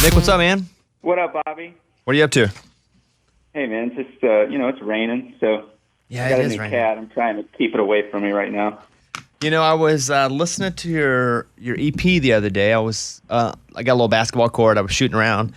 Nick, what's up, man? What up, Bobby? What are you up to? Hey, man, just, it's raining, so Yeah, I got it a is new raining. cat. I'm trying to keep it away from me right now. You know, I was listening to your EP the other day. I got a little basketball court. I was shooting around,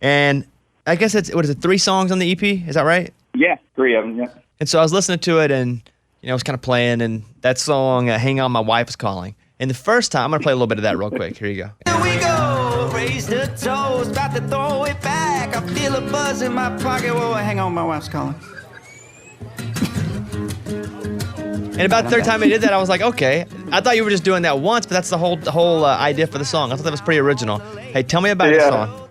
and I guess it's 3 songs on the EP? Is that right? Yeah, 3 of them, yeah. And so I was listening to it, and I was kind of playing, and that song, "Hang On, My Wife Is Calling." And the first time, I'm gonna play a little bit of that real quick. Here you go. Here we go, raise the toes, about to throw it back. I feel a buzz in my pocket. Whoa, hang on, my wife's calling. And about the third time I did that, I was like, okay. I thought you were just doing that once, but that's the whole idea for the song. I thought that was pretty original. Hey, tell me about this song.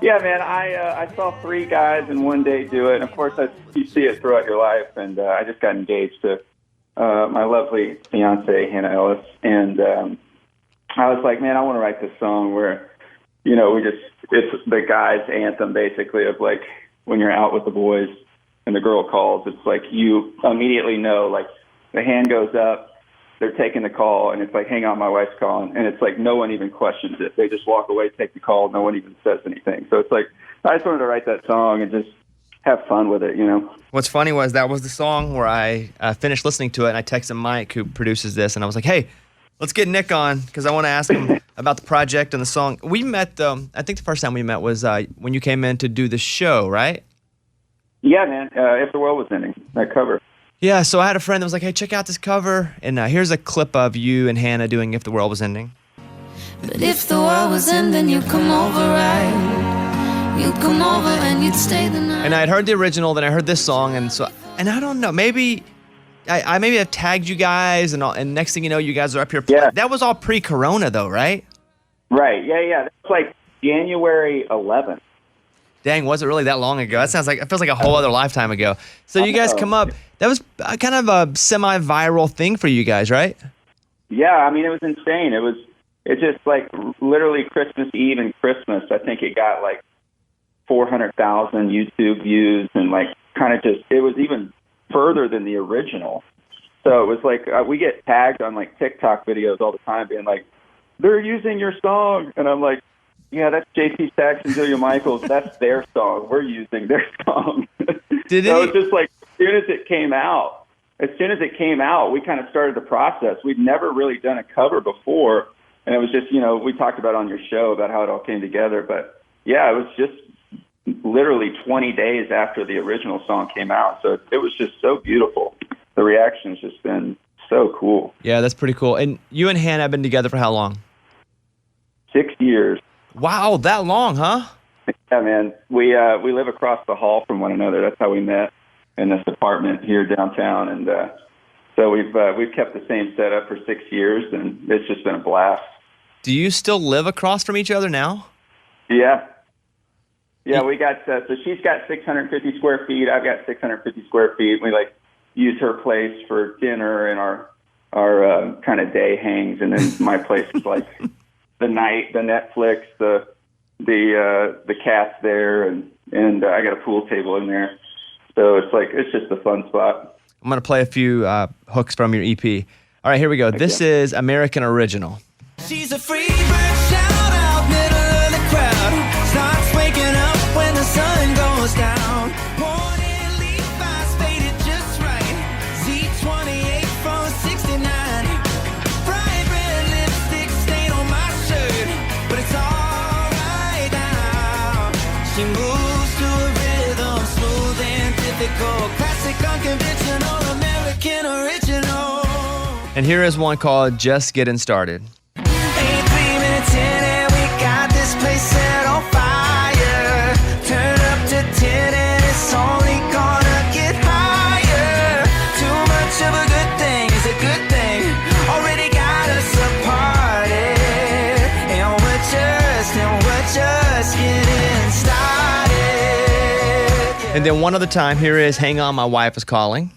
Yeah, man, I saw 3 guys in one day do it. And, of course, you see it throughout your life. And I just got engaged to my lovely fiance, Hannah Ellis. And I was like, man, I want to write this song where, it's the guy's anthem, basically, of, like, when you're out with the boys and the girl calls, it's like you immediately know, like, the hand goes up, they're taking the call, and it's like, hang on, my wife's calling. And it's like no one even questions it. They just walk away, take the call, no one even says anything. So it's like, I just wanted to write that song and just have fun with it, What's funny was that was the song where I finished listening to it, and I texted Mike, who produces this, and I was like, hey, let's get Nick on, because I want to ask him about the project and the song. We met, I think the first time we met was when you came in to do the show, right? Yeah, man, If the World Was Ending, that cover. Yeah, so I had a friend that was like, hey, check out this cover. And here's a clip of you and Hannah doing If the World Was Ending. But if the world was ending, you'd come over, right? You'd come over and you'd stay the night. And I had heard the original, then I heard this song, and I don't know, maybe I maybe have tagged you guys, and next thing you know, you guys are up here. Yeah. That was all pre-corona, though, right? Right, yeah. That's like January 11th. Dang, was it really that long ago? It feels like a whole other lifetime ago. So you guys come up. That was kind of a semi-viral thing for you guys, right? Yeah, I mean, it was insane. It's just like literally Christmas Eve and Christmas. I think it got like 400,000 YouTube views, and like kind of it was even further than the original. So it was like we get tagged on like TikTok videos all the time, being like, they're using your song, and I'm like, yeah, that's JT Stax and Julia Michaels. That's their song. We're using their song. It's just like as soon as it came out, we kind of started the process. We'd never really done a cover before, and it was just, we talked about on your show about how it all came together. But yeah, it was just literally 20 days after the original song came out. So it was just so beautiful. The reaction's just been so cool. Yeah, that's pretty cool. And you and Hannah have been together for how long? 6 years. Wow, that long, huh? Yeah, man. We live across the hall from one another. That's how we met in this apartment here downtown, and so we've kept the same setup for 6 years, and it's just been a blast. Do you still live across from each other now? Yeah. Yeah, we got so she's got 650 square feet. I've got 650 square feet. We like use her place for dinner and our kind of day hangs, and then my place is like the Netflix, the cat's there, and I got a pool table in there. So it's just a fun spot. I'm going to play a few hooks from your EP. All right, here we go. This is American Original. She's a free bird, shout out, middle of the crowd. Starts waking up when the sun goes down. Morning Levi's faded just right. Z28 from 69. Bright red lipstick stain on my shirt, but it's all right now. She moves to a rhythm, smooth and typical. Classic, unconventional, American original. And here is one called Just Getting Started. Ain't 3 minutes in and we got this place set on fire. Turn up to 10 and it's only gonna get higher. Too much of a good thing is a good thing. Already got us a party, and we're just getting started. And then one other time, here is Hang On, My Wife Is Calling.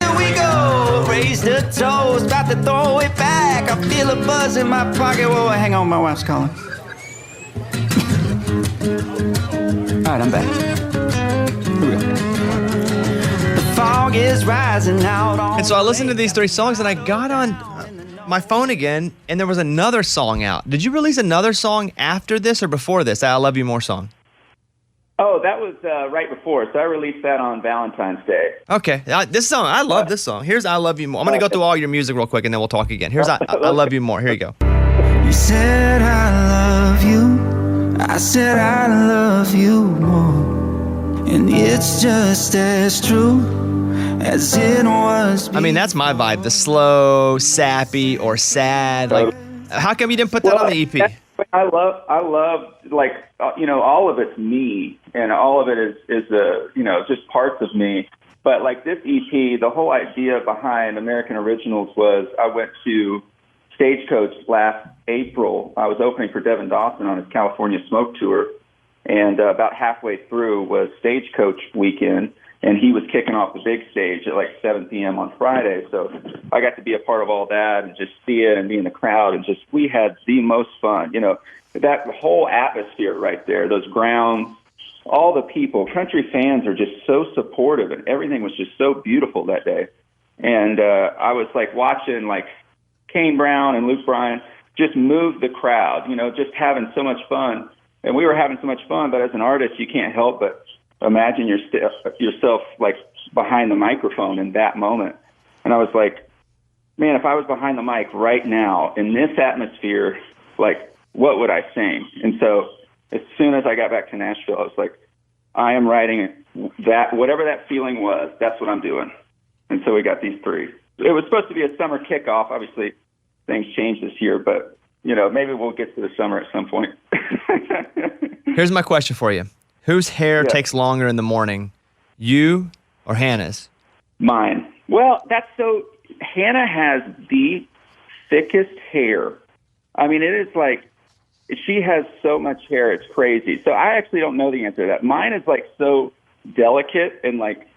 Here we go, raise the toes, about to throw it back. I feel a buzz in my pocket. Whoa, hang on, my wife's calling. All right, I'm back. Here we go. The fog is rising out on. And so I listened to these 3 songs, and I got on my phone again, and there was another song out. Did you release another song after this or before this? I Love You More song. Oh, that was right before. So I released that on Valentine's Day. Okay. This song, I love this song. Here's I Love You More. I'm going to go through all your music real quick, and then we'll talk again. Here's I Love You More. Here you go. You said I love you. I said I love you more. And it's just as true as it was before. I mean, that's my vibe. The slow, sappy, or sad. Like, how come you didn't put that on the EP? I love, like, all of it's me, and all of it is just parts of me. But like this EP, the whole idea behind American Originals was I went to Stagecoach last April. I was opening for Devin Dawson on his California Smoke Tour, and about halfway through was Stagecoach weekend, and he was kicking off the big stage at like 7 p.m. on Friday. So I got to be a part of all that and just see it and be in the crowd, and just we had the most fun. That whole atmosphere right there, those grounds, all the people, country fans are just so supportive, and everything was just so beautiful that day. And I was like watching like Kane Brown and Luke Bryan just move the crowd, just having so much fun. And we were having so much fun, but as an artist, you can't help but imagine yourself like behind the microphone in that moment. And I was like, man, if I was behind the mic right now in this atmosphere, like, what would I sing? And so as soon as I got back to Nashville, I was like, I am writing that, whatever that feeling was, that's what I'm doing. And so we got these three. It was supposed to be a summer kickoff. Obviously, things changed this year, but, maybe we'll get to the summer at some point. Here's my question for you. Whose hair takes longer in the morning, you or Hannah's? Mine. Well, Hannah has the thickest hair. I mean, it is like, she has so much hair, it's crazy. So I actually don't know the answer to that. Mine is like so delicate and like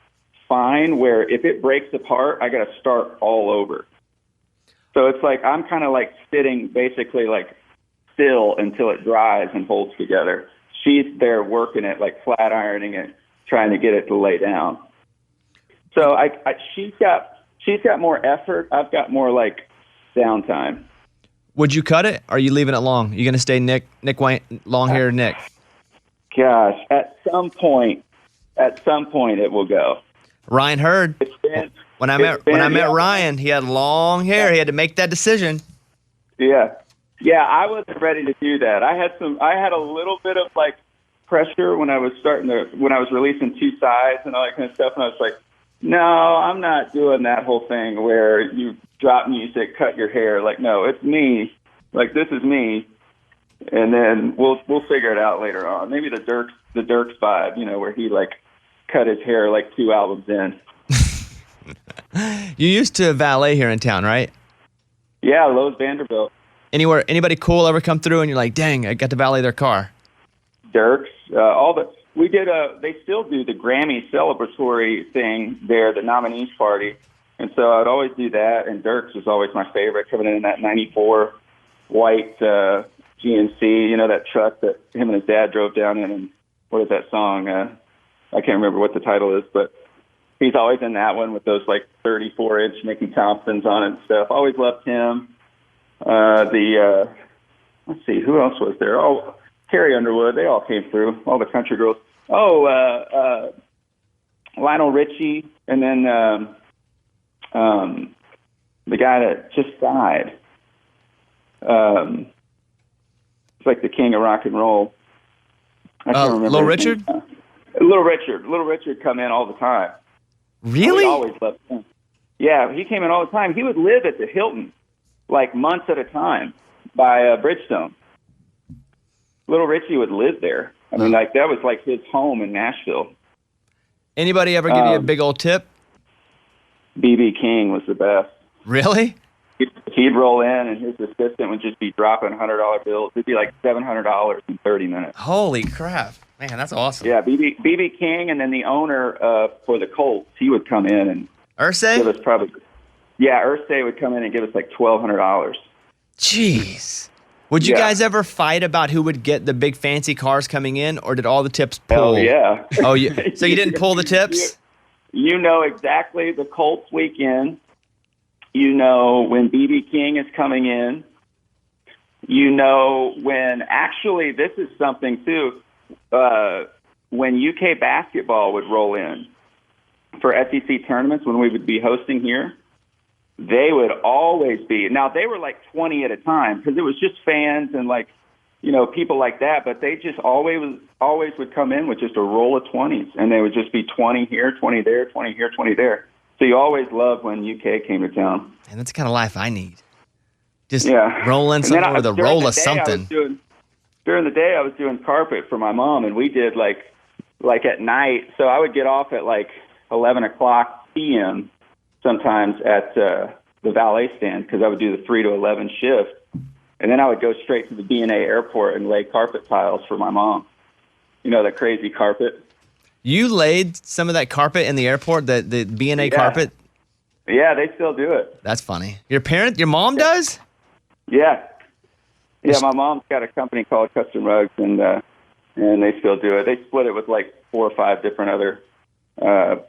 fine, where if it breaks apart, I got to start all over. So it's like I'm kind of like sitting basically like still until it dries and holds together. She's there working it, like flat ironing it, trying to get it to lay down. So she's got more effort. I've got more like downtime. Would you cut it, or are you leaving it long? You gonna stay Nick Wanye, long hair Nick? Gosh, at some point it will go. Ryan Hurd. When I met Ryan, he had long hair. He had to make that decision. Yeah, I wasn't ready to do that. I had a little bit of like pressure when I was releasing Two Sides and all that kind of stuff, and I was like, no, I'm not doing that whole thing where you drop music, cut your hair. Like, no, it's me. Like, this is me. And then we'll figure it out later on. Maybe the Dirks vibe, where he like cut his hair like 2 albums in. You used to valet here in town, right? Yeah, Lowe's Vanderbilt. Anybody cool ever come through and you're like, dang, I got to valet their car? Dirks, they still do the Grammy celebratory thing there, the nominees party. And so I'd always do that. And Dirks was always my favorite, coming in that 94 white GMC, that truck that him and his dad drove down in. And what is that song? I can't remember what the title is, but he's always in that one with those like 34-inch Mickey Thompsons on it and stuff. Always loved him. Let's see, who else was there? Oh, Carrie Underwood. They all came through, all the country girls. Oh, Lionel Richie, and then the guy that just died. It's like the king of rock and roll. I can't remember. Little Richard? Little Richard come in all the time. Really? We always loved him. Yeah, he came in all the time. He would live at the Hilton, like months at a time, by Bridgestone. Little Richie would live there. I mean, like that was like his home in Nashville. Anybody ever give you a big old tip? B.B. King was the best. Really? He'd roll in, and his assistant would just be dropping $100 bills. It'd be like $700 in 30 minutes. Holy crap. Man, that's awesome. Yeah, B.B. King, and then the owner for the Colts, he would come in and Irsay? give us Irsay would come in and give us like $1,200. Jeez. Would you guys ever fight about who would get the big fancy cars coming in, or did all the tips pull? Oh, yeah. Oh, so you didn't pull the tips? You know exactly the Colts weekend. you know when BB King is coming in. You know when, actually, this is something too, when UK basketball would roll in for SEC tournaments, when we would be hosting here, they would always be, now they were like 20 at a time because it was just fans and like, you know, people like that, but they just always would come in with just a roll of 20s, and they would just be 20 here, 20 there, 20 here, 20 there. So you always loved when UK came to town. And that's the kind of life I need. Just rolling something with a roll of something. During the day, I was doing carpet for my mom, and we did like at night. So I would get off at like 11 o'clock p.m. sometimes at the Valet stand because I would do the 3 to 11 shift. And then I would go straight to the B&A airport and lay carpet tiles for my mom. You know, that crazy carpet. You laid some of that carpet in the airport, the B&A carpet? Yeah, they still do it. That's funny. Your mom does? Yeah. Yeah, my mom's got a company called Custom Rugs, and they still do it. They split it with like 4 or 5 different other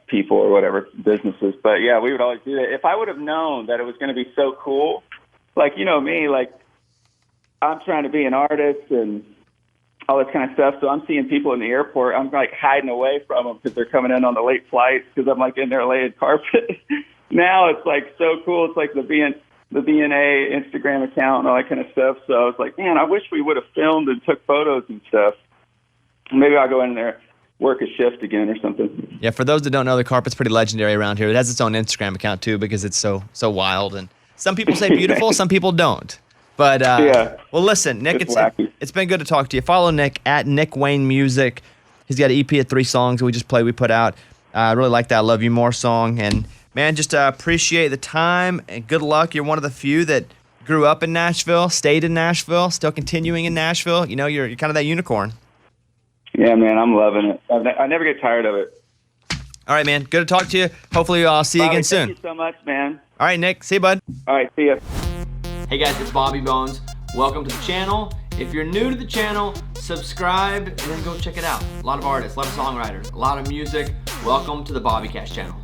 people or whatever, businesses. But yeah, we would always do that. If I would have known that it was going to be so cool, like, you know me, like I'm trying to be an artist and all this kind of stuff. So I'm seeing people in the airport. I'm like hiding away from them because they're coming in on the late flights because I'm like in there laying carpet. Now it's like so cool. It's like the B&A Instagram account and all that kind of stuff. So I was like, man, I wish we would have filmed and took photos and stuff. Maybe I'll go in there, work a shift again or something. Yeah, for those that don't know, the carpet's pretty legendary around here. It has its own Instagram account too because it's so wild. And some people say beautiful, some people don't. But, well, listen, Nick, it's been good to talk to you. Follow Nick at Nick Wanye Music. He's got an EP of 3 songs that we put out. I really like that I Love You More song. And, man, just appreciate the time and good luck. You're one of the few that grew up in Nashville, stayed in Nashville, still continuing in Nashville. You know, you're kind of that unicorn. Yeah, man, I'm loving it. I never get tired of it. All right, man. Good to talk to you. Hopefully I'll see you again soon. Thank you so much, man. All right, Nick. See you, bud. All right, see ya. Hey guys, it's Bobby Bones. Welcome to the channel. If you're new to the channel, subscribe and then go check it out. A lot of artists, a lot of songwriters, a lot of music. Welcome to the BobbyCast channel.